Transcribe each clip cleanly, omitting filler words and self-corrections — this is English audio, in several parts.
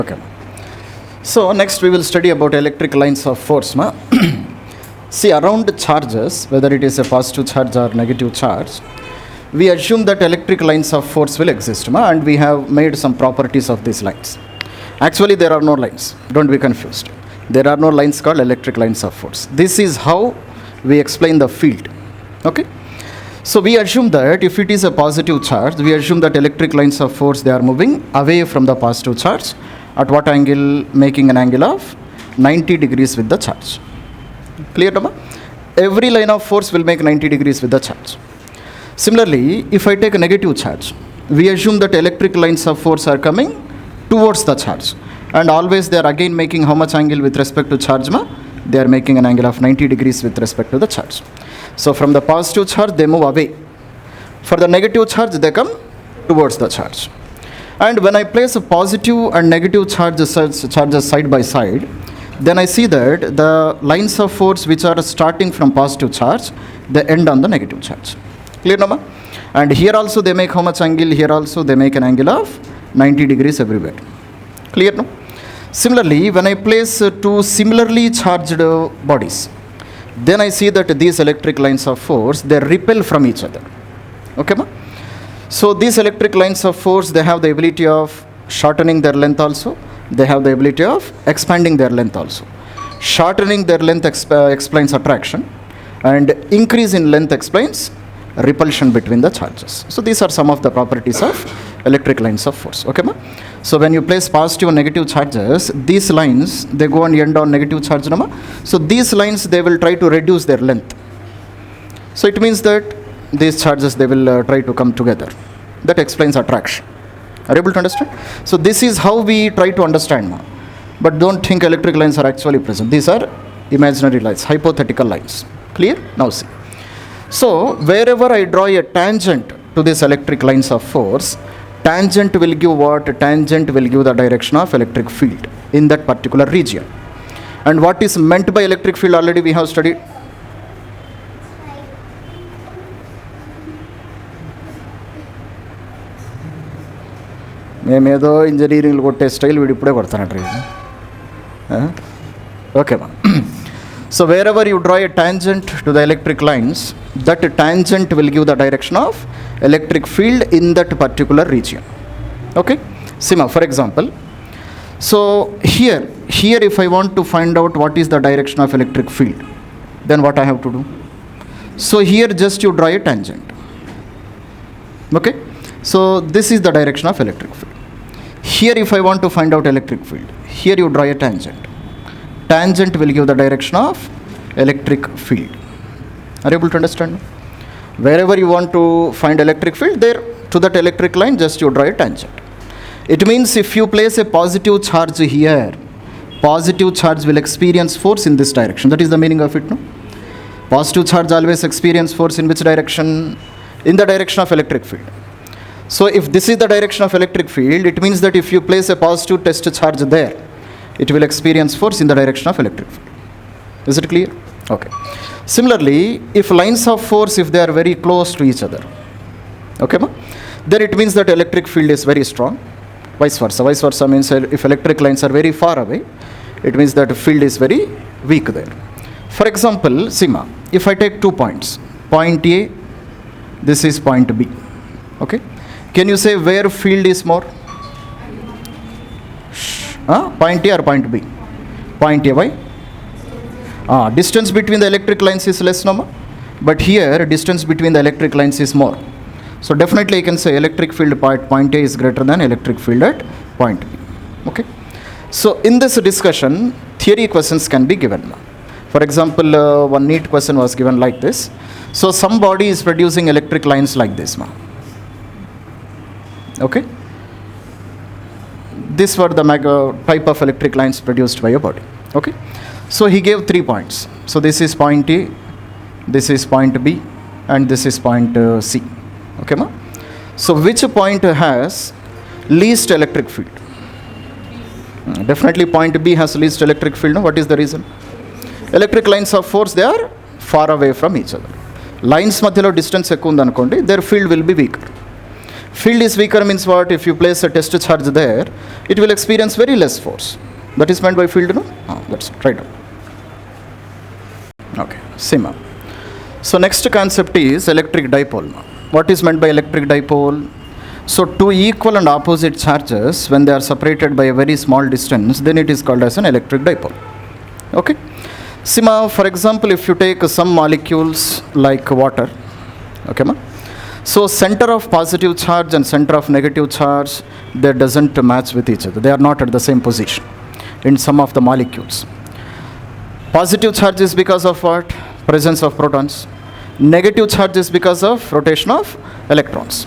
Okay. So next we will study about electric lines of force. See, around charges, whether it is a positive charge or negative charge, we assume that electric lines of force will exist, and we have made some properties of these lines. Actually, there are no lines. Don't be confused. There are no lines called electric lines of force. This is how we explain the field. Okay. So we assume that if it is a positive charge, we assume that electric lines of force, they are moving away from the positive charge. At what angle? Making an angle of 90 degrees with the charge. Clear, Nama? Every line of force will make 90 degrees with the charge. Similarly, if I take a negative charge, we assume that electric lines of force are coming towards the charge. And always they are again making how much angle with respect to charge? They are making an angle of 90 degrees with respect to the charge. So from the positive charge, they move away. For the negative charge, they come towards the charge. And when I place a positive and negative charges side by side, then I see that the lines of force which are starting from positive charge, they end on the negative charge. Clear, Nama? And here also they make how much angle? Here also they make an angle of 90 degrees everywhere. Clear, no? Similarly, when I place two similarly charged bodies, then I see that these electric lines of force, they repel from each other. Okay, ma? So these electric lines of force, they have the ability of shortening their length also. They have the ability of expanding their length also. Shortening their length explains attraction, and increase in length explains repulsion between the charges. So these are some of the properties of electric lines of force. Okay, ma? So when you place positive and negative charges, these lines, they go and end on negative charge, Nama. So these lines, they will try to reduce their length. So it means that these charges, they will try to come together. That explains attraction. Are you able to understand? So this is how we try to understand, ma. But don't think electric lines are actually present. These are imaginary lines, hypothetical lines. Clear? Now see. So wherever I draw a tangent to these electric lines of force, tangent will give what? Tangent will give the direction of electric field in that particular region. And what is meant by electric field already we have studied. మేమేదో ఇంజనీరింగ్లు కొట్టే style వీడు ఇప్పుడే కొడతానండి. Okay మా. So wherever you draw a tangent to the electric lines, that tangent will give the direction of electric field in that particular region. Okay? Sima, for example, so here if I want to find out what is the direction of electric field, then what I have to do? So here just you draw a tangent. Okay? So this is the direction of electric field. Here if I want to find out electric field, here you draw a tangent. Tangent will give the direction of electric field. Are you able to understand? Wherever you want to find electric field, there to that electric line, just you draw a tangent. It means if you place a positive charge here, positive charge will experience force in this direction. That is the meaning of it, no? Positive charge always experience force in which direction? In the direction of electric field. So if this is the direction of electric field, it means that if you place a positive test charge there, it will experience force in the direction of electric field. Is it clear? Okay. Similarly, if lines of force, if they are very close to each other, okay, ma? Then it means that electric field is very strong. Vice versa. Vice versa means if electric lines are very far away, it means that field is very weak there. For example, Sima, if I take 2 points, point A, this is point B. Okay. Can you say where field is more? Point A or point B? Point A, why? Distance between the electric lines is less, no? But here distance between the electric lines is more. So definitely you can say electric field point A is greater than electric field at point B. Okay. So in this discussion, theory questions can be given. For example, one neat question was given like this. So some body is producing electric lines like this, ma. Okay. These were the type of electric lines produced by a body. Okay. So he gave 3 points. So this is point A, this is point B, and this is point C. Okay, ma? So which point has least electric field? Definitely point B has least electric field. No? What is the reason? Electric lines of force, they are far away from each other. Lines madhyalo distance ekku undi anukondi, their field will be weaker. Field is weaker means what? If you place a test charge there, it will experience very less force. That is meant by field, no? That's right. Okay, Sima. So next concept is electric dipole. What is meant by electric dipole? So two equal and opposite charges, when they are separated by a very small distance, then it is called as an electric dipole. Okay. Sima, for example, if you take some molecules like water, okay, ma? So center of positive charge and center of negative charge, they doesn't match with each other. They are not at the same position in some of the molecules. Positive charge is because of what? Presence of protons. Negative charge is because of rotation of electrons.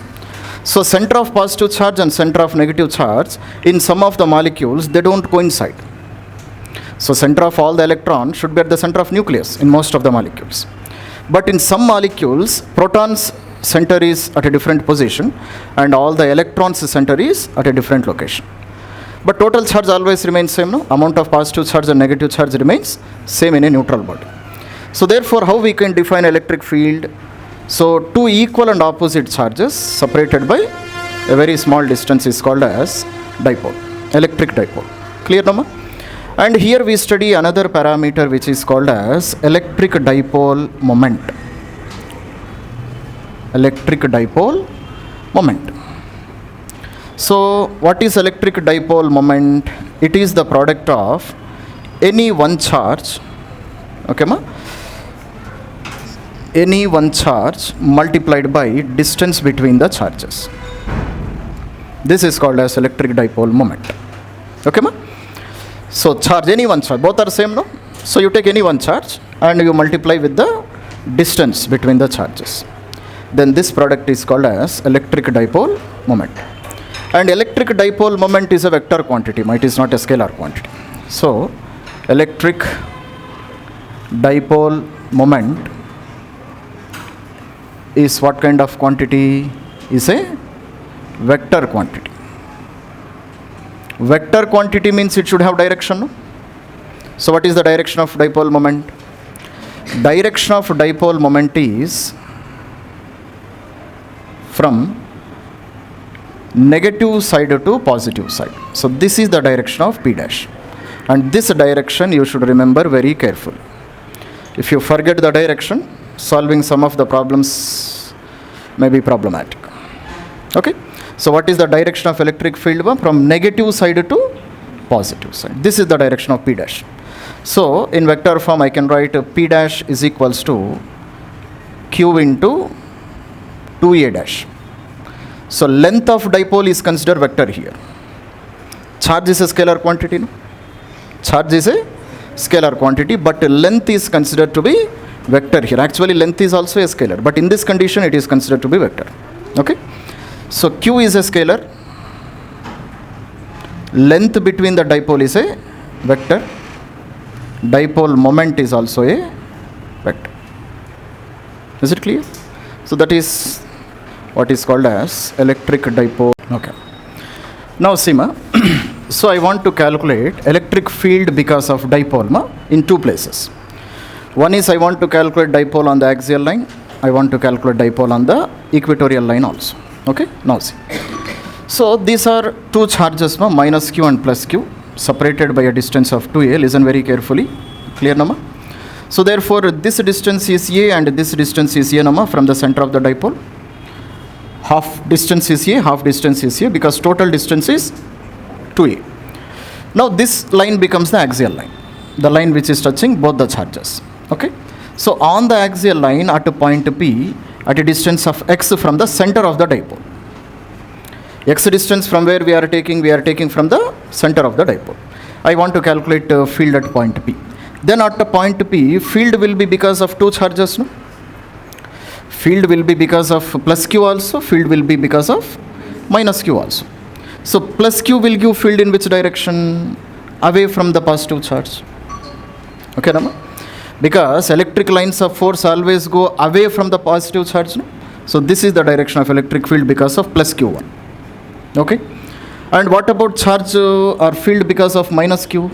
So center of positive charge and center of negative charge, in some of the molecules, they don't coincide. So center of all the electrons should be at the center of nucleus in most of the molecules. But in some molecules, protons center is at a different position and all the electrons center is at a different location. But total charge always remains same, no? Amount of positive charge and negative charge remains same in a neutral body. So therefore, how we can define electric field? So two equal and opposite charges separated by a very small distance is called as dipole, electric dipole. Clear, Nama? And here we study another parameter which is called as electric dipole moment. Electric dipole moment. So what is electric dipole moment? It is the product of any one charge, okay, ma? Any one charge multiplied by distance between the charges. This is called as electric dipole moment. Okay, ma? So charge, any one charge, both are same, no? So you take any one charge and you multiply with the distance between the charges. Then this product is called as electric dipole moment. And electric dipole moment is a vector quantity, it is not a scalar quantity. So electric dipole moment is what kind of quantity? Is a vector quantity. Vector quantity means it should have direction, no? So what is the direction of dipole moment? Direction of dipole moment is from negative side to positive side. So this is the direction of P dash. And this direction you should remember very carefully. If you forget the direction, solving some of the problems may be problematic. Okay. So what is the direction of electric field? From negative side to positive side. This is the direction of P dash. So in vector form I can write P dash is equals to Q into 2A dash. So length of dipole is considered vector here. Charge is a scalar quantity, no? Charge is a scalar quantity, but length is considered to be vector here. Actually length is also a scalar, but in this condition it is considered to be vector. Okay. So Q is a scalar. Length between the dipole is a vector. Dipole moment is also a vector. Is it clear? So that is what is called as electric dipole. Okay. Now see, ma. So I want to calculate electric field because of dipole, ma, in two places. One is I want to calculate dipole on the axial line. I want to calculate dipole on the equatorial line also. Okay. Now see. So these are two charges, ma, minus q and plus q, separated by a distance of 2a. Listen very carefully. Clear, nama? So therefore this distance is a and this distance is a, nama, from the center of the dipole. Half distance is a, half distance is a, because total distance is 2a. Now this line becomes the axial line, the line which is touching both the charges. Okay. So on the axial line at a point P, at a distance of x from the center of the dipole. X distance from where we are taking from the center of the dipole. I want to calculate field at point P. Then at the point P, field will be because of two charges, no? Field will be because of plus q also, field will be because of minus q also. So plus q will give field in which direction? Away from the positive charge. Okay, Rama? Because electric lines of force always go away from the positive charge, no? So this is the direction of electric field because of plus q1. Okay. And what about charge or field because of minus q?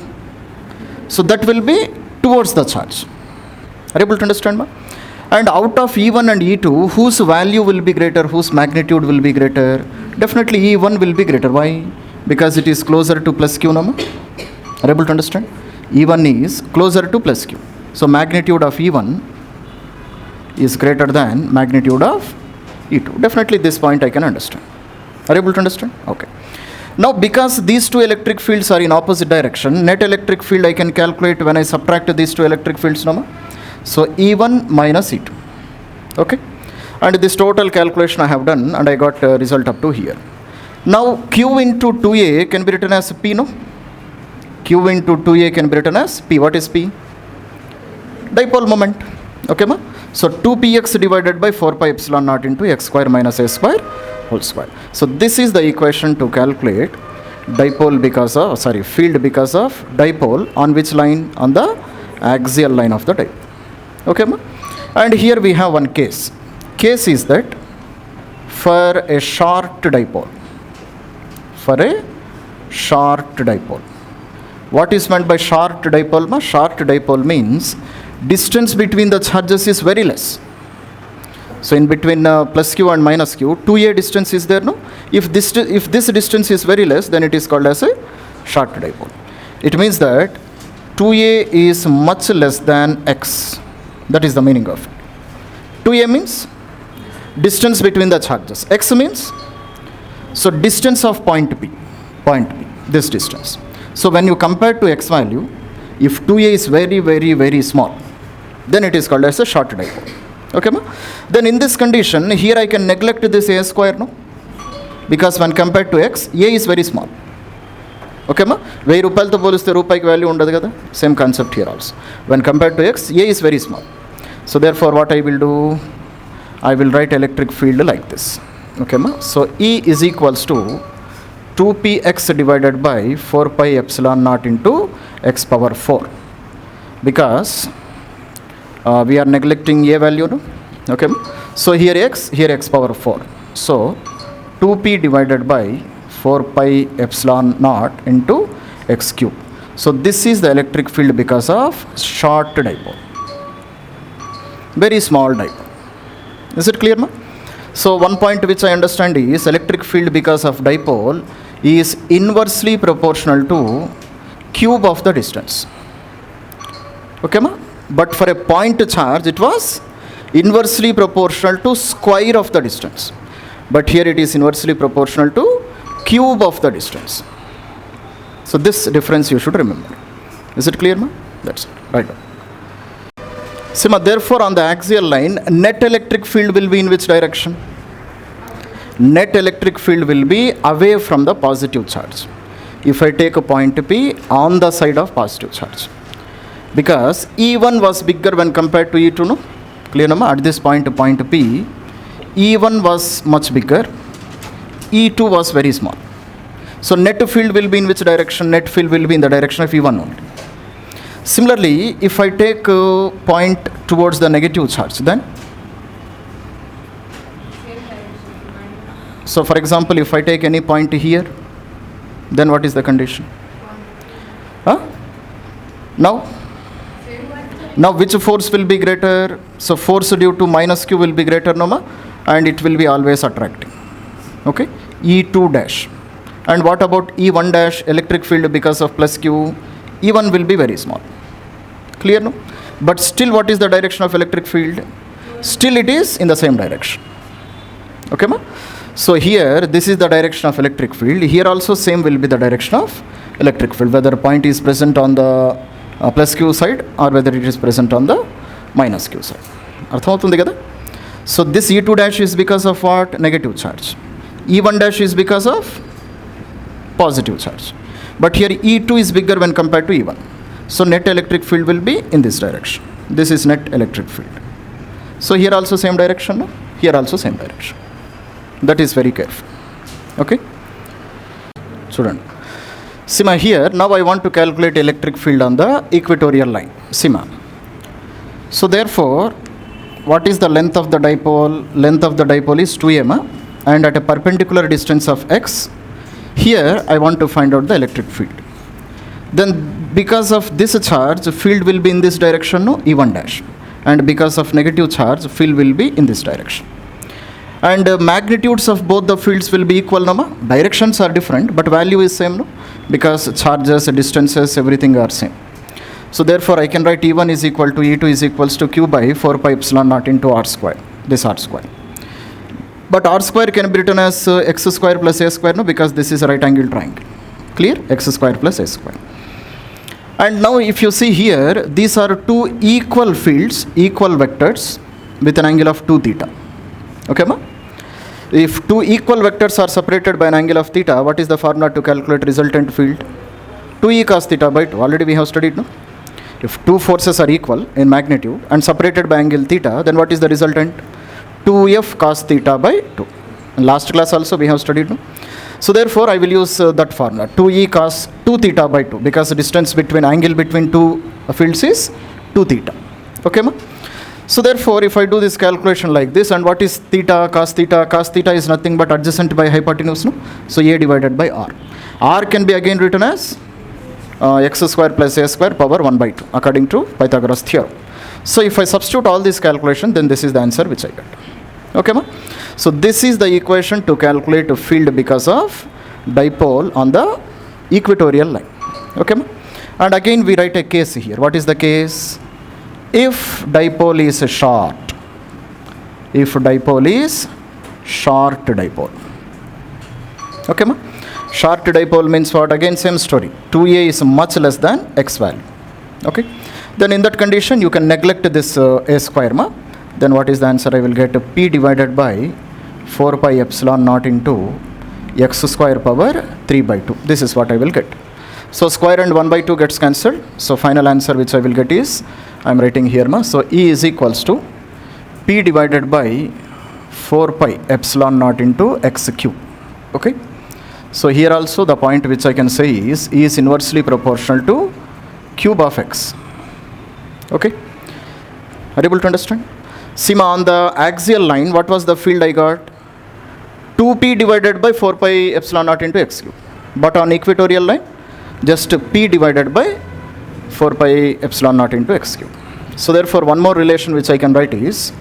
So that will be towards the charge. Are you able to understand, ma? And out of E1 and E2, whose value will be greater, whose magnitude will be greater? Definitely E1 will be greater. Why? Because it is closer to plus Q number. Are able to understand? E1 is closer to plus Q. So magnitude of E1 is greater than magnitude of E2. Definitely this point I can understand. Are able to understand? Okay. Now because these two electric fields are in opposite direction, net electric field I can calculate when I subtract these two electric fields number. So E1 minus E2. Okay. And this total calculation I have done and I got result up to here. Now Q into 2A can be written as P, no? Q into 2A can be written as P. What is P? Dipole moment. Okay, ma? So 2px divided by 4 pi epsilon naught into x square minus a square whole square. So this is the equation to calculate dipole because of, field because of dipole on which line? On the axial line of the dipole. Okay, ma? And here we have one case. Case is that for a short dipole, what is meant by short dipole, ma? Short dipole means distance between the charges is very less. So in between plus Q and minus Q, 2A distance is there, no? If this distance is very less, then it is called as a short dipole. It means that 2A is much less than x. That is the meaning of it. 2A means distance between the charges. X means, so distance of point P, this distance. So when you compare to x value, if 2A is very, very, very small, then it is called as a short dipole. Okay, ma? Then in this condition, here I can neglect this A square, no? Because when compared to x, A is very small. Okay, ma? 1000 రూపాయలతో పోలిస్తే రూపాయికి value ఉండదు కదా? Same concept here also. When compared to x, A is very small. So therefore what I will do? I will write electric field like this. Okay, ma? So E is equals to 2px divided by 4 pi epsilon naught into x power 4. Because we are neglecting A value, no? Okay, ma? So here x power 4. So 2p divided by 4 pi epsilon naught into x cube. So this is the electric field because of short dipole. Very small dipole. Is it clear, ma? So one point which I understand is electric field because of dipole is inversely proportional to cube of the distance. Okay, ma? But for a point charge it was inversely proportional to square of the distance. But here it is inversely proportional to cube of the distance. So this difference you should remember. Is it clear, ma? That's it. Right. Sima, therefore on the axial line, net electric field will be in which direction? Net electric field will be away from the positive charge. If I take a point P on the side of positive charge. Because E1 was bigger when compared to E2, no? Clear, no? At this point P, E1 was much bigger, E2 was very small. So net field will be in which direction? Net field will be in the direction of E1 only. Similarly, if I take a point towards the negative charge, then? So for example, if I take any point here, then what is the condition? Huh? Now which force will be greater? So force due to minus Q will be greater, no, ma? And it will be always attracting. Okay? E2 dash. And what about E1 dash, electric field because of plus Q? E1 will be very small. Clear, no? But still what is the direction of electric field? Still it is in the same direction. Okay, ma? So here this is the direction of electric field. Here also same will be the direction of electric field, whether point is present on the plus Q side or whether it is present on the minus Q side. అర్థమవుతుంది కదా? So this E2 dash is because of what? Negative charge. E1 dash is because of positive charge. But here E2 is bigger when compared to E1. So net electric field will be in this direction. This is net electric field. So here also same direction, no? Here also same direction. That is very careful. Okay? Student. Sima, here now I want to calculate electric field on the equatorial line. Sima. So therefore, what is the length of the dipole? Length of the dipole is 2m, and at a perpendicular distance of x, here I want to find out the electric field. Then because of this charge, field will be in this direction, no? E1 dash. and because of negative charge, field will be in this direction. And magnitudes of both the fields will be equal, no? Directions are different, but value is same, no? Because charges, distances, everything are same. So therefore, I can write E1 is equal to E2 is equals to Q by 4 pi epsilon naught into R square, this R square. But R square can be written as x square plus a square, no? Because this is a right angle triangle. Clear? X square plus a square. And now if you see here, these are two equal fields, equal vectors with an angle of 2 theta. Okay, ma? If two equal vectors are separated by an angle of theta, what is the formula to calculate resultant field? 2e cos theta by 2. Already we have studied, no? If two forces are equal in magnitude and separated by angle theta, then what is the resultant? 2f cos theta by 2. In last class also we have studied, no? So therefore, I will use that formula, 2e cos 2 theta by 2, because the distance between angle between two fields is 2 theta. Okay, ma? So therefore, if I do this calculation like this, and what is theta? Cos theta is nothing but adjacent by hypotenuse, no? So a divided by r. R can be again written as x square plus a square power 1 by 2, according to Pythagoras theorem. So if I substitute all this calculation, then this is the answer which I get. Okay, ma? So this is the equation to calculate a field because of dipole on the equatorial line. Okay, ma? And again we write a case here. What is the case? If dipole is short, if dipole is short dipole. Okay, ma? Short dipole means what? Again same story. 2a is much less than x value. Okay. Then in that condition you can neglect this a square, ma? Then what is the answer? I will get p divided by 4 pi epsilon naught into x square power 3 by 2. This is what I will get. So square and 1 by 2 gets cancelled. So final answer which I will get is, I am writing here, ma? So E is equals to p divided by 4 pi epsilon naught into x cube. Okay. So here also the point which I can say is E is inversely proportional to cube of x. Okay. Are you able to understand? See, ma, on the axial line, what was the field I got? 2p divided by 4 pi epsilon naught into x cube. But on equatorial line, just p divided by 4 pi epsilon naught into x cube. So therefore, one more relation which I can write is,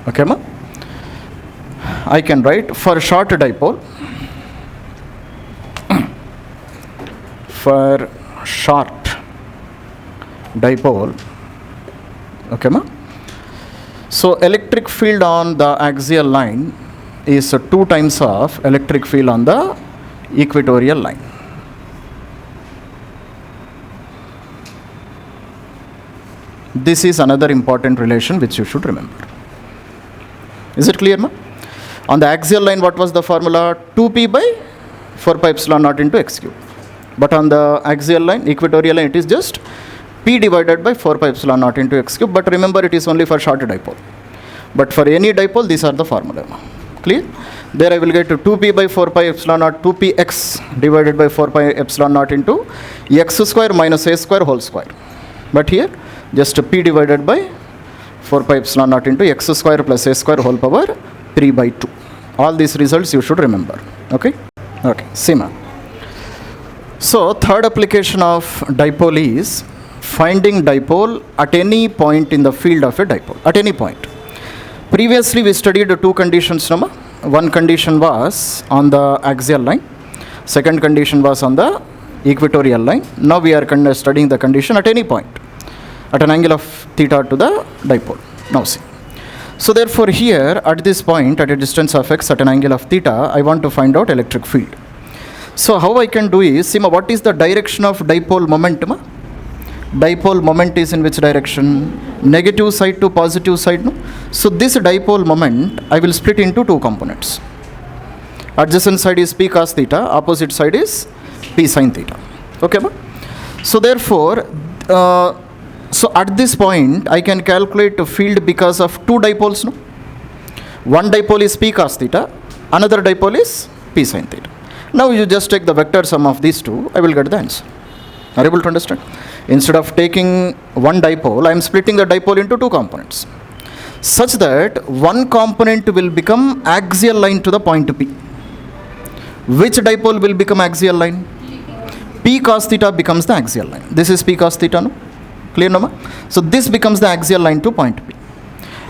okay, ma? I can write for short dipole, for short dipole, okay, ma? So electric field on the axial line is 2 times of electric field on the equatorial line. This is another important relation which you should remember. Is it clear, ma? On the axial line, what was the formula? 2p by 4 pi epsilon naught into x cube. But on the axial line, equatorial line, it is just p divided by 4 pi epsilon naught into x cube. But remember, it is only for short dipole. But for any dipole, these are the formula. Clear? There I will get to 2p by 4 pi epsilon naught, 2px divided by 4 pi epsilon naught into x square minus a square whole square. But here, just p divided by 4 pi epsilon naught into x square plus a square whole power 3 by 2. All these results you should remember. Okay? Okay. Sima. So, third application of dipole is finding dipole at any point in the field of a dipole. At any point. Previously, we studied 2 conditions. Nama. One condition was on the axial line. Second condition was on the equatorial line. Now we are studying the condition at any point, at an angle of theta to the dipole. Now see. So therefore here at this point, at a distance of x at an angle of theta, I want to find out electric field. So how I can do is, see, what is the direction of dipole momentum? Dipole moment is in which direction? Negative side to positive side, no? So this dipole moment I will split into 2 components. Adjacent side is p cos theta, opposite side is p sin theta. Okay, ma? So therefore, so at this point I can calculate a field because of 2 dipoles, no? One dipole is p cos theta, another dipole is p sin theta. Now you just take the vector sum of these 2, I will get the answer. Are you able to understand? Instead of taking one dipole, I am splitting the dipole into 2 components, such that one component will become axial line to the point P. Which dipole will become axial line? P cos theta becomes the axial line. This is p cos theta, no? Clear, no? So this becomes the axial line to point P.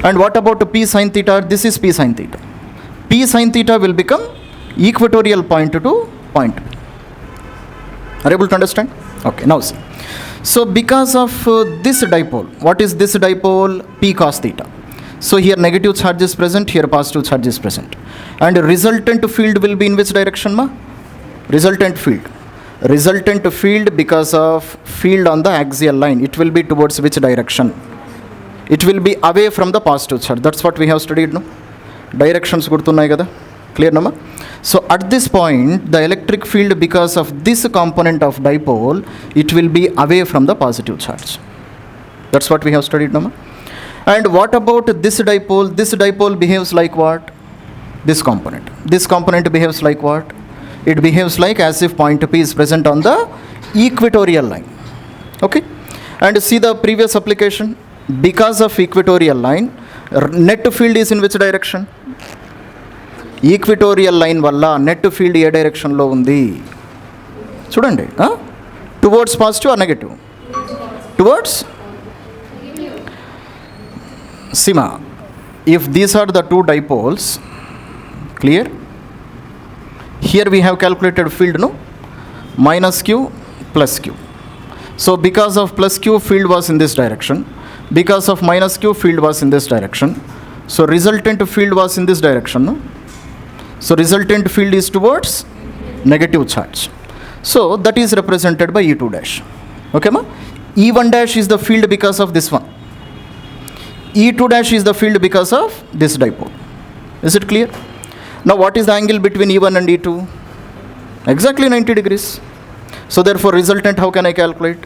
And what about P sin theta? This is P sin theta. P sin theta will become equatorial point to point P. Are you able to understand? Okay, now see. So because of this dipole, what is this dipole? P cos theta. So here negative charge is present, here positive charge is present. And resultant field will be in which direction, ma? Resultant field. Resultant field, because of field on the axial line, it will be towards which direction? It will be away from the positive charge. That's what we have studied, no? Directions gurtunnai kada. Clear, no? So at this point, the electric field, because of this component of dipole, it will be away from the positive charge. That's what we have studied, no? And what about this dipole? This dipole behaves like what? This component. This component behaves like what? It behaves like as if point P is present on the equatorial line. Okay? And see the previous application. Because of equatorial line, net field is in which direction? Equatorial line వల్ల net field ఏ డైరెక్షన్లో ఉంది చూడండి. Towards positive or negative? Towards సిమా. If these are the two dipoles, clear? Here we have calculated field, no? Minus q plus q. So because of plus q, field was in this direction. Because of minus q, field was in this direction. So resultant field was in this direction, no? So resultant field is towards negative charge. So that is represented by E2 dash. Okay, ma? E1 dash is the field because of this one. E2 dash is the field because of this dipole. Is it clear? Now what is the angle between E1 and E2? Exactly 90 degrees. So therefore resultant, how can I calculate?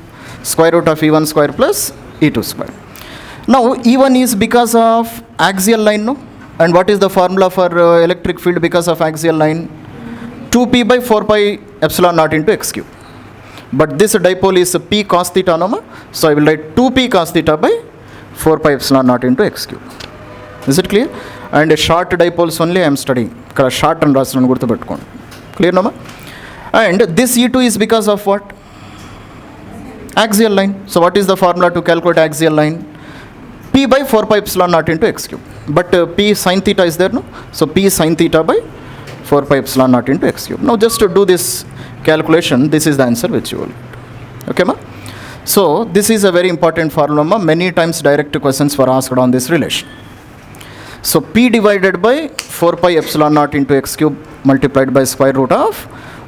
Square root of E1 square plus E2 square. Now E1 is because of axial line, no? And what is the formula for electric field because of axial line? 2p by 4 pi epsilon naught into x cube. But this dipole is P cos theta, no? So I will write 2p cos theta by 4 pi epsilon naught into x cube. Is it clear? And short dipoles only I am studying. Short and rasran gurtu pettukondi. Clear, no? And this E2 is because of what? Axial line. So what is the formula to calculate axial line? P by 4 pi epsilon naught into x cube. But P sin theta is there, no? So P sin theta by 4 pi epsilon naught into x cube. Now just to do this calculation, this is the answer which you will get. Okay, ma? So this is a very important formula, ma. Many times direct questions were asked on this relation. So P divided by 4 pi epsilon naught into x cube multiplied by square root of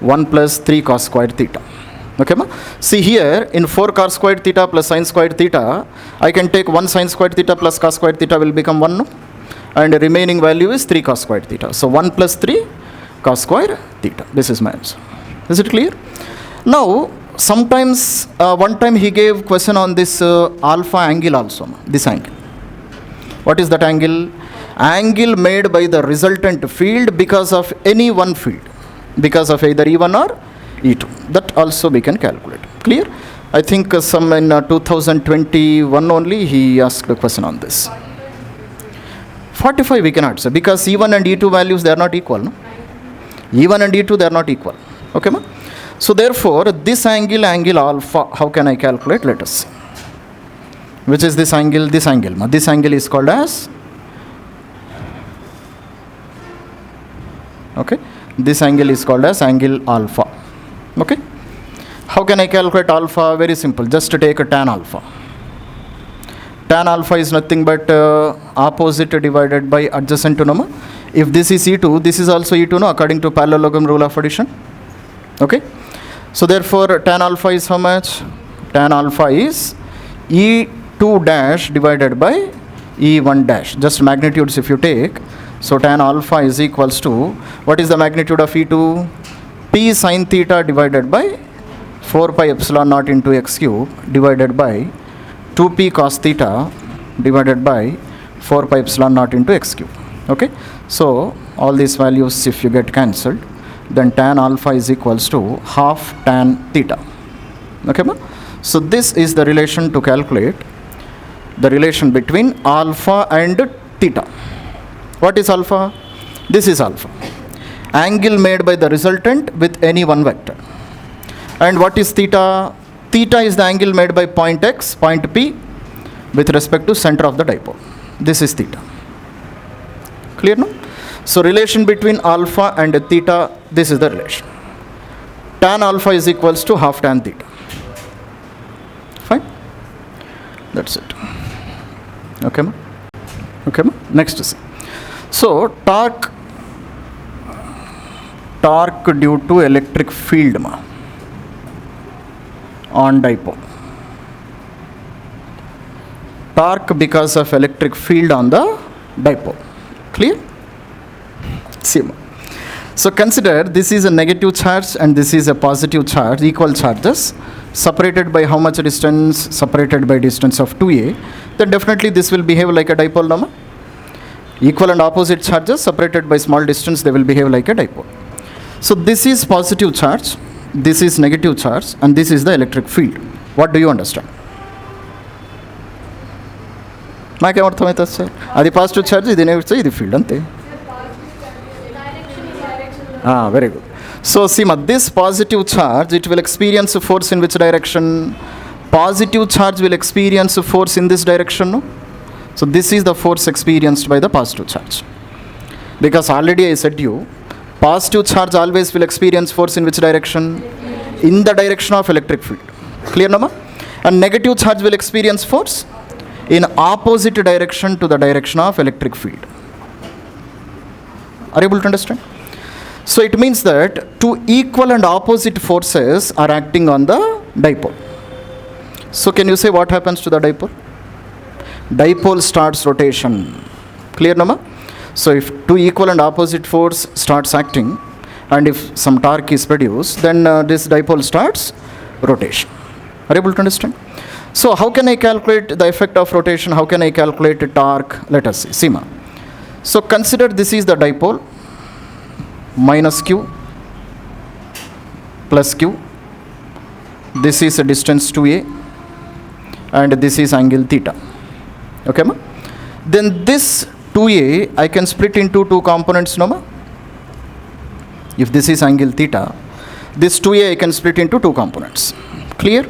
1 plus 3 cos squared theta. Okay, ma? See here, in 4 cos squared theta plus sin squared theta, I can take 1 sin squared theta plus cos squared theta will become 1, no? And the remaining value is 3 cos squared theta. So 1 plus 3 cos squared theta. This is my answer. Is it clear? Now, sometimes, one time he gave question on this alpha angle also, ma. This angle. What is that angle? Angle made by the resultant field because of any one field. Because of either E1 or E2. That also we can calculate. Clear? I think some in 2021 only he asked a question on this. 45 we cannot say because E1 and E2 values, they are not equal, no? E1 and E2, they are not equal. Okay, ma? So therefore this angle alpha, how can I calculate? Let us see. Which is this angle? This angle, ma. This angle is called as, okay, this angle is called as angle alpha. Okay, how can I calculate alpha? Very simple, just take a tan alpha. Tan alpha is nothing but opposite divided by adjacent to, no? If this is E2, this is also E2, no? According to parallelogram rule of addition. Okay, so therefore tan alpha is how much? Tan alpha is E2 dash divided by E1 dash. Just magnitudes if you take. So tan alpha is equals to, what is the magnitude of E2? P sin theta divided by 4 pi epsilon naught into x cube divided by 2p cos theta divided by 4 pi epsilon naught into x cube. Okay, so all these values if you get cancelled, then tan alpha is equals to half tan theta. Okay, ma? So this is the relation to calculate the relation between alpha and theta. What is alpha? This is alpha. Angle made by the resultant with any one vector. And what is theta? theta is the angle made by point X, point P with respect to center of the dipole. This is theta. Clear now? So relation between alpha and theta, this is the relation. Tan alpha is equals to half tan theta. Fine? That's it. Okay, ma? Okay, ma? Next see. So torque due to electric field ma on dipole. Torque because of electric field on the dipole. Clear? See. So consider this is a negative charge and this is a positive charge, equal charges, separated by how much distance? Separated by distance of 2a. Then definitely this will behave like a dipole number. Equal and opposite charges separated by small distance, they will behave like a dipole. So this is positive charge, this is negative charge, and this is the electric field. What do you understand? నాకేమర్థమవుతుంది sir? అది positive charge, ఇది negative charge, ఇది field అంతే. Very good. So see, this positive charge, it will experience force in which direction? Positive charge will experience force in this direction. No? So this is the force experienced by the positive charge. Because already I said you, positive charge always will experience force in which direction? In the direction of electric field. Clear nama? And negative charge will experience force in opposite direction to the direction of electric field. Are you able to understand? So it means that two equal and opposite forces are acting on the dipole. So can you say what happens to the dipole? Dipole starts rotation. Clear nama? So if two equal and opposite force starts acting and if some torque is produced, then this dipole starts rotation. Are you able to understand? So how can I calculate the effect of rotation? How can I calculate torque? Let us see. Sima. So consider this is the dipole, minus q plus q. This is a distance 2a and this is angle theta. Okay ma? Then this 2a I can split into two components, no ma? If this is angle theta, this 2a I can split into two components. Clear?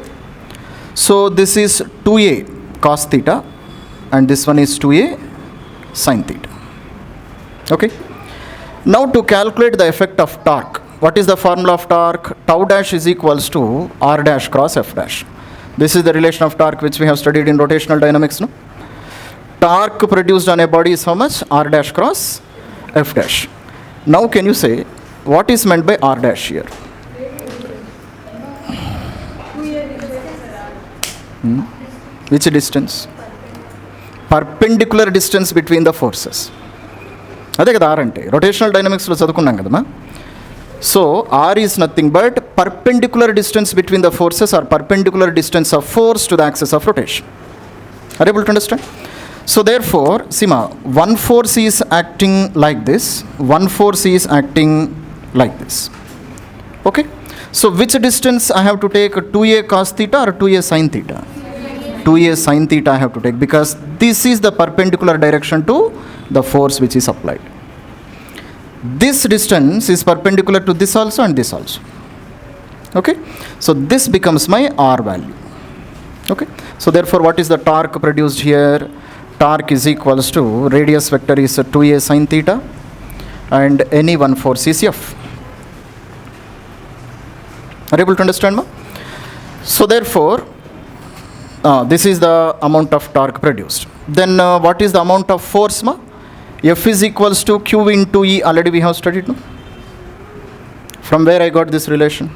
So this is 2a cos theta and this one is 2a sin theta. Okay? Now to calculate the effect of torque, what is the formula of torque? Tau dash is equals to r dash cross f dash. This is the relation of torque which we have studied in rotational dynamics. No? Torque produced on a body is how much? R dash cross f dash. Now can you say what is meant by r dash here? Which distance? Perpendicular distance between the forces. అదే కదా are అంటే rotational డైనమిక్స్లో చదువుకున్నాం కదమ్మా. So R is nothing but perpendicular distance between the forces or perpendicular distance of force to the axis of rotation. Are able to understand? So therefore సిమా one force is acting like this, one force is acting like this. Okay, so which distance I have to take? 2a cos theta or 2a sin theta? 2a sin theta I have to take because this is the perpendicular direction to the force which is applied. This distance is perpendicular to this also and this also. Okay, so this becomes my r value. Okay, so therefore what is the torque produced here? Torque is equals to radius vector is 2a sin theta and any one force is f. Are you able to understand ma? So therefore this is the amount of torque produced. Then what is the amount of force ma? F is equals to q into E. Already we have studied, no? From where I got this relation?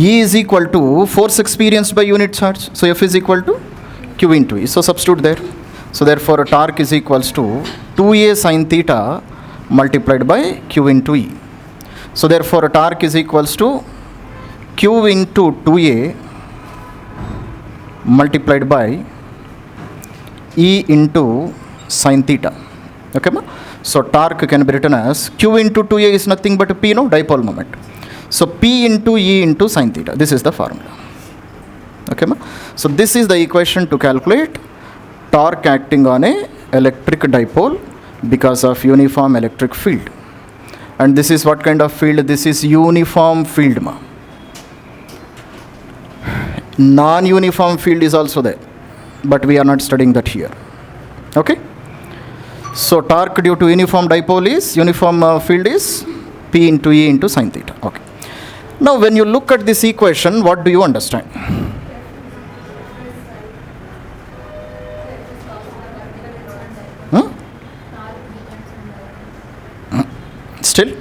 E is equal to force experienced by unit charge. So F is equal to q into E. So substitute there. So therefore torque is equals to 2a sin theta multiplied by q into E. So therefore torque is equals to q into 2a multiplied by E into sin theta. Okay ma? So torque can be written as q into 2a is nothing but p, no, dipole moment. So p into E into sin theta. This is the formula. Okay ma? So this is the equation to calculate torque acting on a electric dipole because of uniform electric field. And this is what kind of field? This is uniform field ma. Non-uniform field is also there, but we are not studying that here. Okay? So torque due to uniform dipole is, uniform field is P into E into sin theta. Okay. Now when you look at this equation, what do you understand? Still?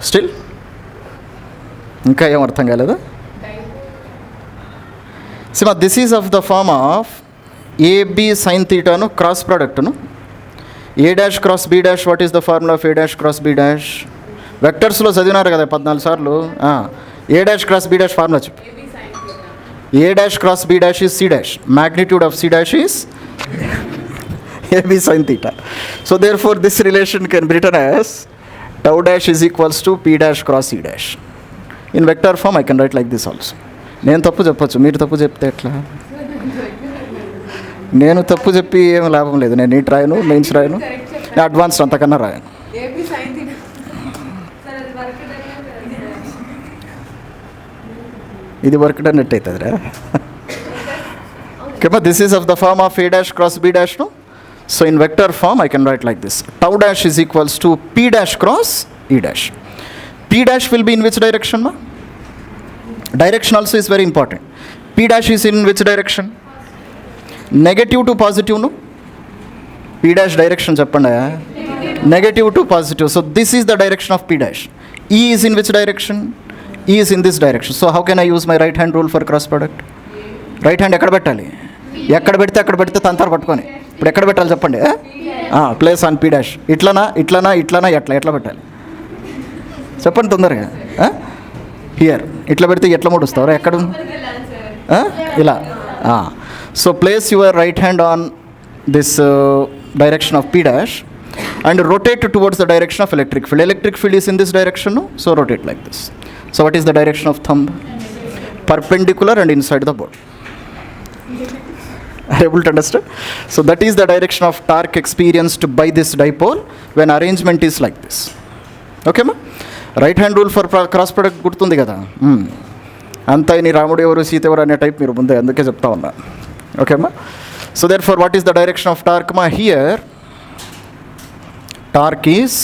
Still? ఇంకా ఏం అర్థం కాలేదా? సిమా this is of the form of AB sine థీటాను cross ప్రోడక్ట్ను A dash cross B dash. What is the formula of A dash cross B dash? వెక్టర్స్లో చదివినారు కదా 14 సార్లు. A dash cross B dash formula చెప్పు. A dash cross B dash is C dash. Magnitude of C dash is AB sin theta. So therefore this relation can be written as tau dash is equals to P dash cross C dash. In vector form I can write like this also. నేను తప్పు చెప్పచ్చు, మీరు తప్పు చెప్తే ఎట్లా? నేను తప్పు చెప్పి ఏం లాభం లేదు. నేను నీట్ రాయను, మెయిన్స్ రాయను, అడ్వాన్స్ అంతకన్నా రాయను. ఇది వర్క్ డన్ నెట్ అవుతుందిరా. Okay, this is of the form of A dash cross B dash. No? So in vector form I can write like this. Tau dash is equals to P dash cross E dash. P dash will be in which direction? Ma? Direction also is very important. P dash is in which direction? Negative to positive, no? P dash direction cheppanda. Negative to positive. So this is the direction of P dash. E is in which direction? E is in this direction. So how can I use my right hand rule for cross product? Right hand ekkada pettali? ఎక్కడ పెడితే తంతారు పట్టుకొని. ఇప్పుడు ఎక్కడ పెట్టాలి చెప్పండి. Place on P dash. ఇట్లనా ఎట్లా పెట్టాలి చెప్పండి తొందరగా. హియర్ ఇట్లా పెడితే ఎట్లా ముడుస్తారా? ఎక్కడ ఇలా. So place your right hand on this direction of P dash and rotate towards the direction of electric field. Electric field is in this direction. So rotate like this. So what is the direction of thumb? Perpendicular and inside the board. Are you able to understand? So that is the direction of torque experienced by this dipole when arrangement is like this. Okay ma? Right hand rule for cross product గుర్తుంది కదా. అంతా నీ రాముడు ఎవరు సీత ఎవరు అనే type మీరు ముందే అందుకే చెప్తా ఉన్నా. ఓకే మా? So therefore what is the direction of torque ma? Here torque is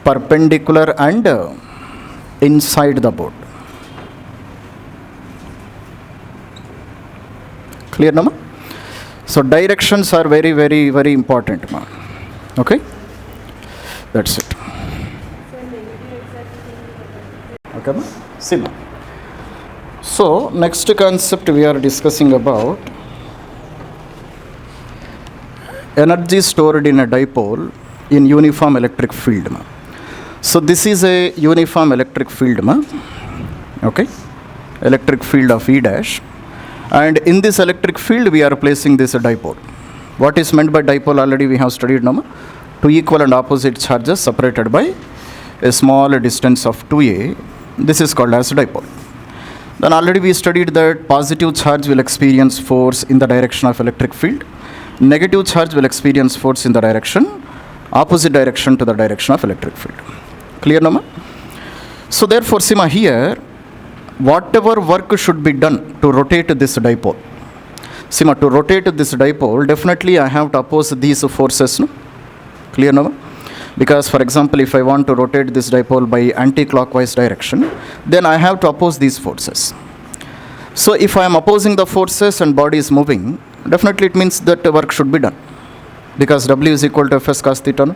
perpendicular and inside the board. Clear na ma? So directions are very very very important ma. Okay, that's it. Okay ma? See ma. So next concept we are discussing about energy stored in a dipole in uniform electric field ma. So this is a uniform electric field ma. Okay, electric field of E dash. And in this electric field we are placing this dipole. What is meant by dipole already we have studied now. Two equal and opposite charges separated by a small distance of 2a. This is called as dipole. Then already we studied that positive charge will experience force in the direction of electric field. Negative charge will experience force in the direction, opposite direction to the direction of electric field. Clear now? So therefore Sima here, whatever work should be done to rotate this dipole. Sima, to rotate this dipole, definitely I have to oppose these forces. No? Clear now? Because for example, if I want to rotate this dipole by anti-clockwise direction, then I have to oppose these forces. So if I am opposing the forces and body is moving, definitely it means that work should be done. Because W is equal to Fs cos theta. No?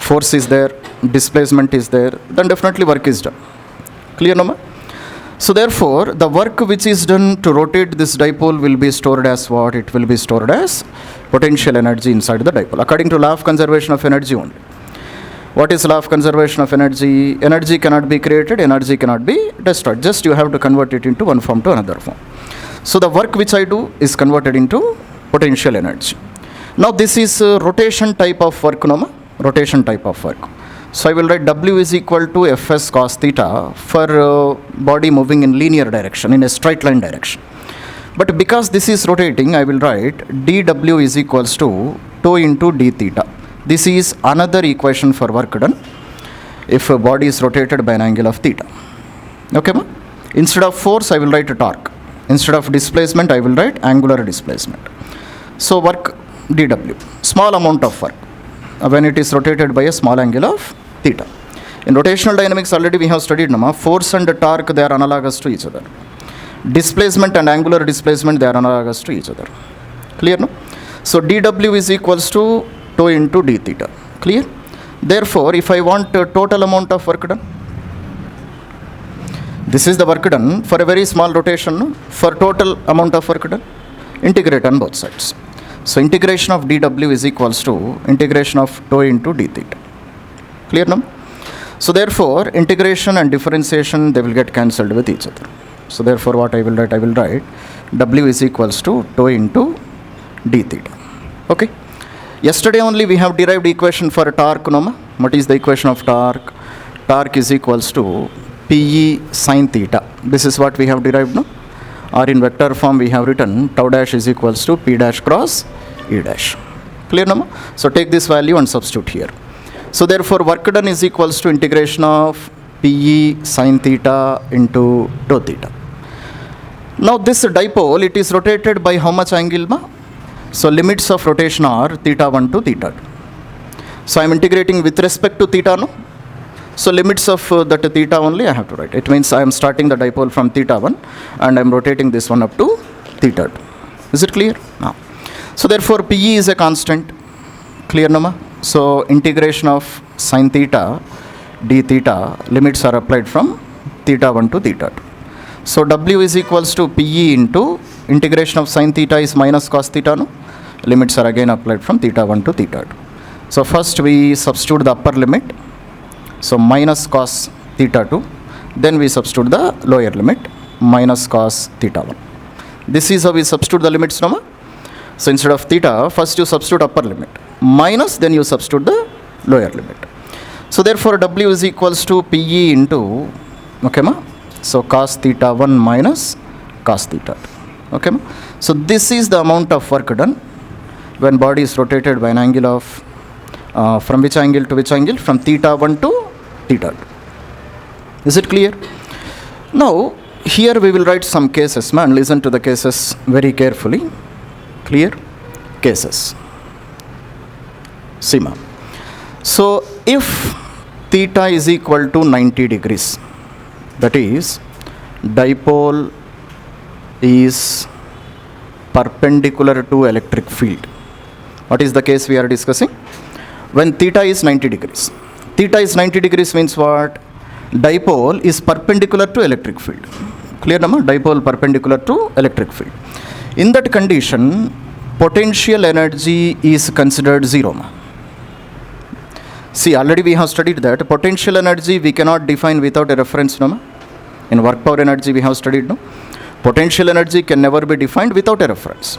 Force is there, displacement is there, then definitely work is done. Clear now? So therefore, the work which is done to rotate this dipole will be stored as what? It will be stored as potential energy inside the dipole, according to law of conservation of energy only. What is law of conservation of energy? Energy cannot be created, energy cannot be destroyed. Just you have to convert it into one form to another form. So the work which I do is converted into potential energy. Now this is rotation type of work, no? Rotation type of work. So I will write W is equal to Fs cos theta for body moving in linear direction, in a straight line direction. But because this is rotating, I will write dW is equals to tau into d theta. This is another equation for work done if a body is rotated by an angle of theta. Okay ma? Instead of force, I will write a torque. Instead of displacement, I will write angular displacement. So work dW, small amount of work when it is rotated by a small angle of theta. In rotational dynamics, already we have studied force and torque, they are analogous to each other. Displacement and angular displacement, they are analogous to each other. Clear, no? So dW is equals to tau into d theta. Clear? Therefore, if I want total amount of work done, this is the work done for a very small rotation, no? For total amount of work done, integrate on both sides. So integration of dW is equals to integration of tau into d theta. Clear, no? So therefore, integration and differentiation, they will get cancelled with each other. So therefore, what I will write W is equals to tau into d theta. Okay. Yesterday only we have derived equation for torque. What is the equation of torque? Torque is equals to PE sin theta. This is what we have derived, no? Or in vector form we have written tau dash is equals to P dash cross E dash. Clear, no? So take this value and substitute here. So therefore, work done is equals to integration of PE sin theta into tau theta. Now this dipole, it is rotated by how much angle, ma? So limits of rotation are theta 1 to theta 2. So I am integrating with respect to theta, no? So limits of that theta only I have to write. It means I am starting the dipole from theta 1 and I am rotating this one up to theta 2. Is it clear? Now. So therefore PE is a constant. Clear, no, ma? So integration of sin theta d theta, limits are applied from theta 1 to theta 2. So W is equals to PE into integration of sin theta is minus cos theta, no? Limits are again applied from theta 1 to theta 2. So first we substitute the upper limit. So minus cos theta 2. Then we substitute the lower limit, minus cos theta 1. This is how we substitute the limits, no, ma? So instead of theta, first you substitute upper limit. Minus, then you substitute the lower limit. So therefore W is equals to PE into, okay, ma? So cos theta 1 minus cos theta 2. Okay, ma? So this is the amount of work done when body is rotated by an angle of, from which angle to which angle? From theta 1 to theta 2. Is it clear? Now, here we will write some cases, man. Listen to the cases very carefully. Clear? Cases. See, ma'am. So if theta is equal to 90 degrees, that is, dipole is perpendicular to electric field. What is the case we are discussing? When theta is 90 degrees. Theta is 90 degrees means what? Dipole is perpendicular to electric field. Clear, nama? Dipole perpendicular to electric field. In that condition, potential energy is considered zero. See, already we have studied that potential energy we cannot define without a reference, no? In work power energy we have studied, no? Potential energy can never be defined without a reference.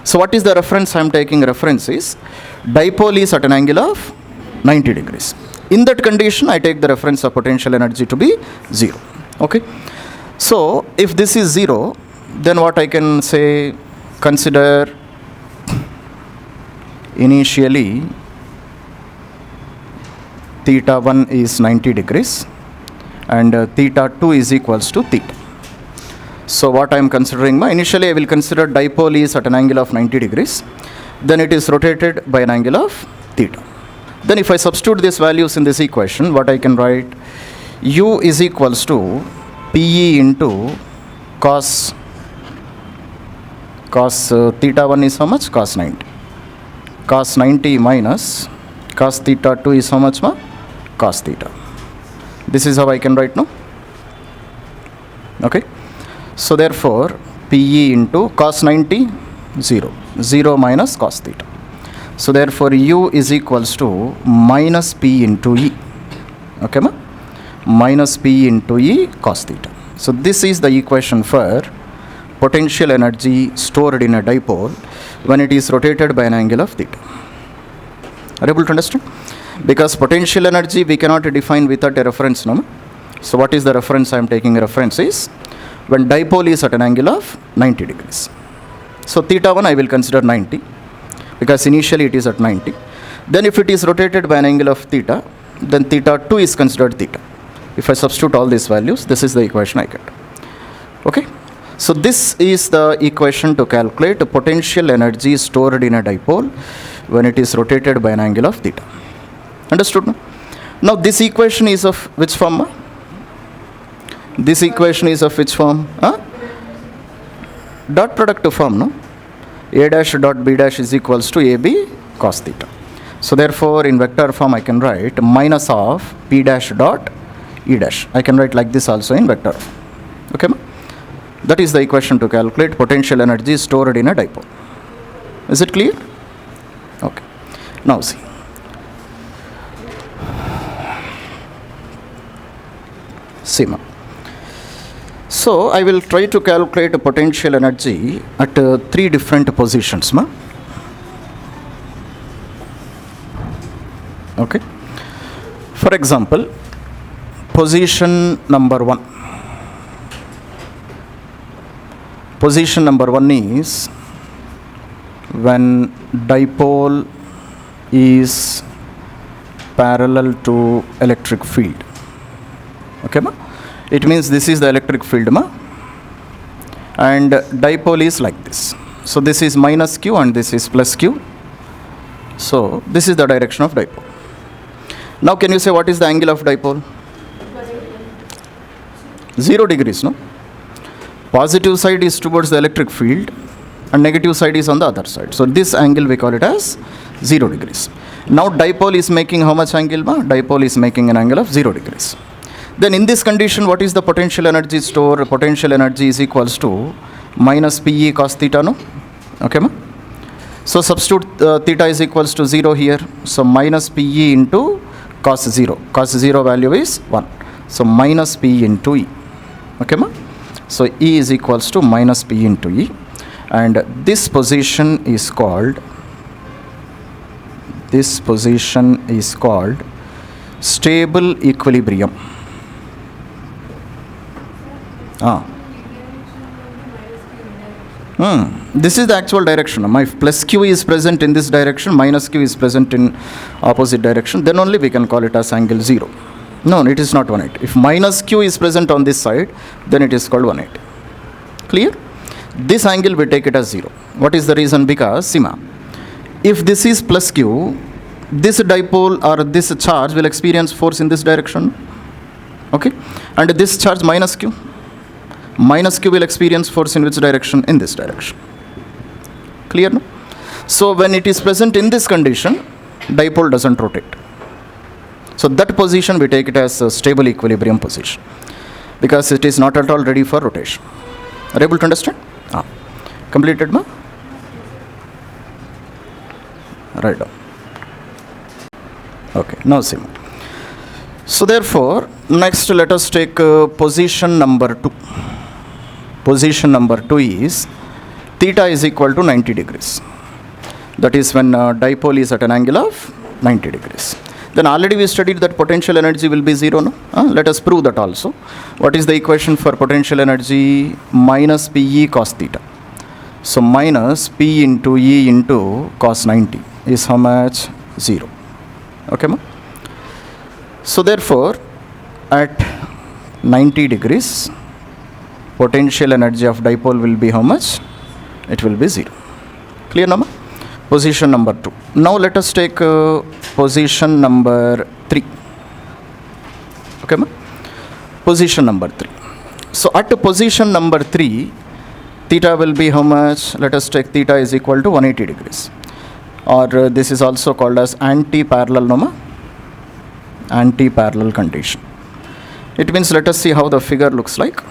So what is the reference I am taking? Reference is dipole is at an angle of 90 degrees. In that condition, I take the reference of potential energy to be 0. Okay. So if this is 0, then what I can say, consider initially theta 1 is 90 degrees and theta 2 is equals to theta. So what I am considering, initially I will consider dipole is at an angle of 90 degrees, then it is rotated by an angle of theta. Then if I substitute these values in this equation, what I can write, U is equals to PE into cos theta 1 is how much? Cos 90. Cos 90 minus cos theta 2 is how much, ma? Cos theta. This is how I can write, no? Okay. So therefore, PE into cos 90, 0. 0 minus cos theta. So therefore, U is equals to minus P into E. Okay, ma? Minus P into E cos theta. So this is the equation for potential energy stored in a dipole when it is rotated by an angle of theta. Are you able to understand? Because potential energy we cannot define without a reference, no? So what is the reference I am taking? Reference is when dipole is at an angle of 90 degrees. So theta 1 I will consider 90 because initially it is at 90. Then if it is rotated by an angle of theta, then theta 2 is considered theta. If I substitute all these values, this is the equation I get. Okay, so this is the equation to calculate potential energy stored in a dipole when it is rotated by an angle of theta. Understood? No? Now this equation is of which form? This equation is of which form? Dot product form, no? A dash dot b dash is equals to ab cos theta. So therefore in vector form I can write minus of p dash dot e dash. I can write like this also in vector. Okay, ma? That is the equation to calculate potential energy stored in a dipole. Is it clear? Okay. Now see. See, ma. So I will try to calculate potential energy at 3 different positions, ma. Okay. For example, position number 1. Position number 1 is when dipole is parallel to electric field. Okay, ma? It means this is the electric field, ma? And dipole is like this. So this is minus q and this is plus q. So this is the direction of dipole. Now can you say what is the angle of dipole? 0 degrees, no? Positive side is towards the electric field and negative side is on the other side. So this angle we call it as 0 degrees. Now dipole is making how much angle, ma? Dipole is making an angle of 0 degrees. Then in this condition, what is the potential energy stored? Potential energy is equals to minus Pe cos theta, no? Okay, ma? So substitute theta is equals to 0 here. So minus Pe into cos 0. Cos 0 value is 1. So minus P into E. Okay, ma? So E is equals to minus P into E. And this position is called stable equilibrium. This is the actual direction. My plus q is present in this direction, minus q is present in opposite direction. Then only we can call it as angle 0. No, it is not 180. If minus q is present on this side, then it is called 180. Clear? This angle we take it as 0. What is the reason? Because, Sima, if this is plus q, this dipole or this charge will experience force in this direction. Okay? And this charge minus q. Minus q will experience force in which direction? In this direction. Clear, no? So when it is present in this condition, dipole doesn't rotate. So that position we take it as a stable equilibrium position because it is not at all ready for rotation. Are you able to understand? Completed, ma? Right down. Okay, now see. So therefore, next let us take position number 2. Position number 2 is theta is equal to 90 degrees. That is when dipole is at an angle of 90 degrees. Then already we studied that potential energy will be 0, no? Let us prove that also. What is the equation for potential energy? Minus Pe cos theta. So minus P into E into cos 90 is how much? 0. Okay, ma? So therefore, at 90 degrees, potential energy of dipole will be how much? It will be 0. Clear, no, ma? Position number 2. Now let us take position number 3. Okay, ma? Position number 3. So at position number 3, theta will be how much? Let us take theta is equal to 180 degrees. Or this is also called as anti-parallel, no, ma? Anti-parallel condition. It means let us see how the figure looks like.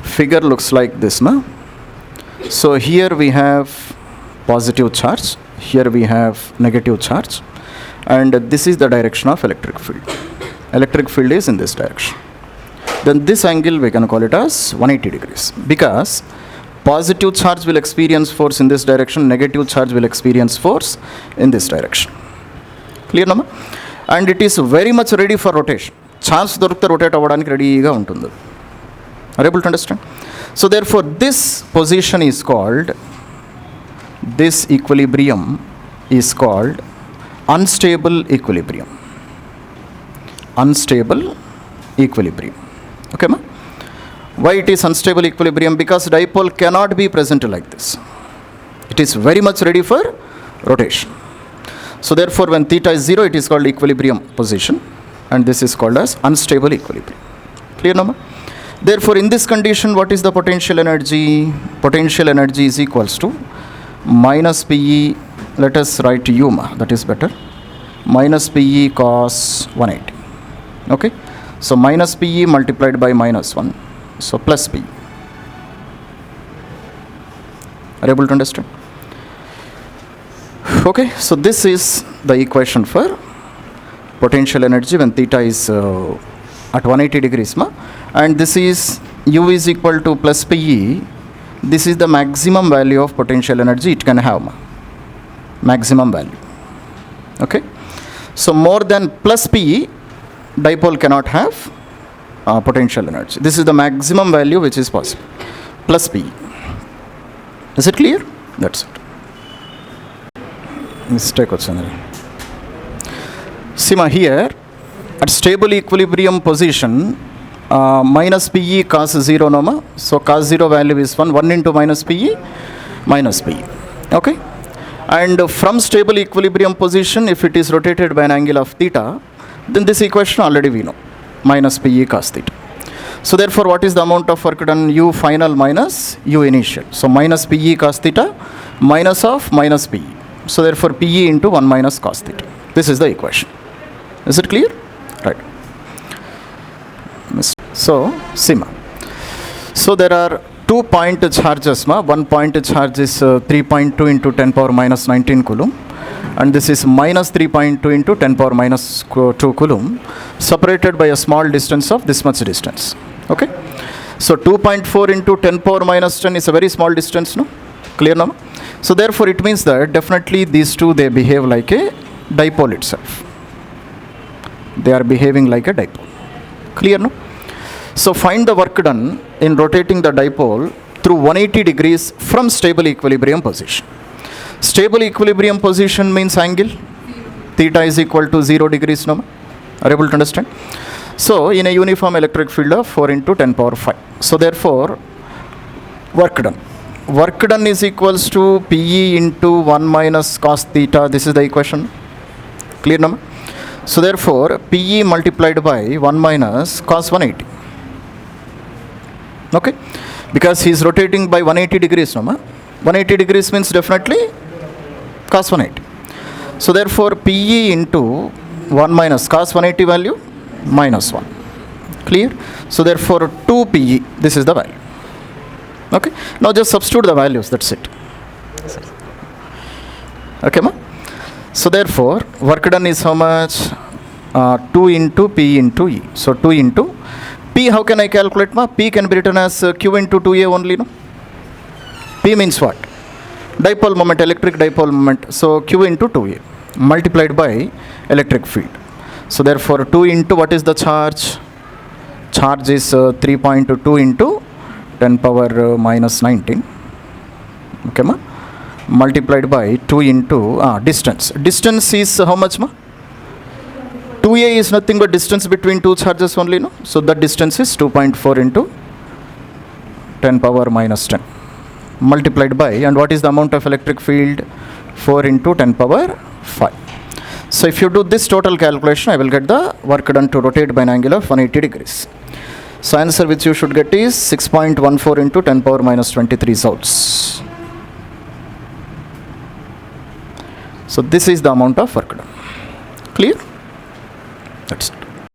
Figure looks like this, na? So here we have positive charge, here we have negative charge, and this is the direction of electric field. Electric field is in this direction. Then this angle we can call it as 180 degrees because positive charge will experience force in this direction, negative charge will experience force in this direction. Clear, no? And it is very much ready for rotation. Chance dorukte rotate avvadaniki ready ga untundi. Are you able to understand? So therefore this position is called, this equilibrium is called unstable equilibrium. unstable equilibrium. Okay, ma? Why it is unstable equilibrium? Because dipole cannot be present like this. It is very much ready for rotation. So therefore, when theta is 0, it is called equilibrium position, and this is called as unstable equilibrium. Clear now, ma? Therefore, in this condition, what is the potential energy? Potential energy is equals to minus PE, let us write U, ma, that is better, minus PE cos 180. Okay, so minus PE multiplied by minus 1, so plus PE. Are you able to understand? Okay, so this is the equation for potential energy when theta is at 180 degrees, ma, and this is U is equal to plus PE. This is the maximum value of potential energy it can have, ma. Maximum value. Okay, so more than plus PE, dipole cannot have potential energy. This is the maximum value which is possible, plus PE. Is it clear? That's it. Mistake వచ్చింది. See, ma, here at stable equilibrium position, minus PE cos 0, no, ma? So cos 0 value is 1. 1 into minus PE, minus PE. Okay, and from stable equilibrium position, if it is rotated by an angle of theta, then this equation already we know, minus PE cos theta. So therefore, what is the amount of work done? U final minus U initial. So minus PE cos theta minus of minus PE. So therefore, PE into 1 minus cos theta. This is the equation. Is it clear? Right. So, Sima. So there are 2 point charges, ma. 1 point charge is 3.2 into 10 power minus 19 coulomb, and this is minus 3.2 into 10 power minus 2 coulomb, separated by a small distance of this much distance. Okay. So 2.4 into 10 power minus 10 is a very small distance, no? Clear now? So therefore, it means that definitely these two, they behave like a dipole itself. They are behaving like a dipole. Clear, no? So find the work done in rotating the dipole through 180 degrees from stable equilibrium position. Stable equilibrium position means angle theta is equal to 0 degrees, no? Are you able to understand? So in a uniform electric field of 4 into 10 power 5. So therefore, work done. Work done is equals to PE into 1 minus cos theta. This is the equation. Clear, no? So therefore, PE multiplied by 1 minus cos 180. Okay, because he is rotating by 180 degrees, no, ma? 180 degrees means definitely cos 180. So therefore, PE into 1 minus cos 180 value minus 1. Clear? So therefore, 2 PE, this is the value. Okay, now just substitute the values, that's it. Okay, ma? So therefore, work done is how much? 2 into P into E. So 2 into P, how can I calculate, ma? P can be written as Q into 2A only, no? P means what? Dipole moment, electric dipole moment. So Q into 2A multiplied by electric field. So therefore, 2 into what is the charge? Charge is 3.2 into 10 power minus 19. Okay, ma? Multiplied by 2 into distance. Distance is how much, ma? 2A is nothing but distance between two charges only, no? So that distance is 2.4 into 10 power minus 10. Multiplied by, and what is the amount of electric field? 4 into 10 power 5. So if you do this total calculation, I will get the work done to rotate by an angle of 180 degrees. So answer which you should get is 6.14 into 10 power minus 23 joules. So this is the amount of work done. Clear? That's it.